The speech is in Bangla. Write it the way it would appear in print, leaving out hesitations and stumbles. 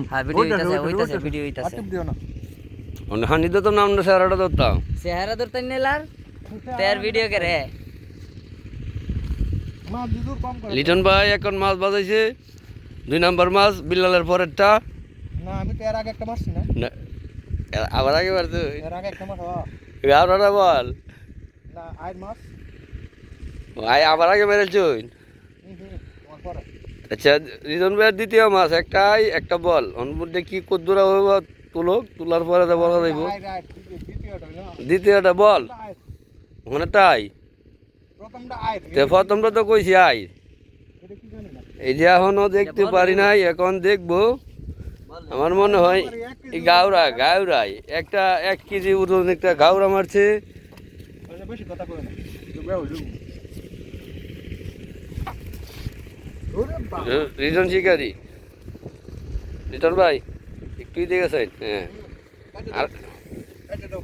হ্যাঁ ভিডিও হইতাছে দিও না হানি তো নাম না চেহারাটা ধরতাম চেহারা ধরতে নিলার তের ভিডিও করে মাছ দুধ কম করে লিটন ভাই এখন মাছ বাজাইছে 2 নাম্বার মাছ বিল্লালের পরেরটা না আমি তো এর আগে একটা মারছি না না, আবার আগে বাড়তো এর আগে একটা মাছ আপনারা বল না আয়ের মাছ আবার আগে মেরেছুন তোমার পরে আচ্ছা রিজন ভাইয়ের দ্বিতীয় মাছ একটাই একটা বল ওর মধ্যে কি কদ্দুরা হইব তোলার পরে তো বলা যাইব দ্বিতীয়টা হইলো দ্বিতীয়টা বল আয়ের ওখানে তাই প্রথমটা আয়ের তে প্রথমটা তো কইছি আই এটা কি জানি না এই যে এখনো দেখতে পারি নাই এখন দেখবো আমার মনে হয় এই গাউরাই একটা 1 কেজি ওজন একটা গাউরা মারছে বেশি কথা কই না তো বেও লু ওরে বাবা রিজন শিকারি রিটন ভাই একটুই দেখেছেন হ্যাঁ আর এটা দাও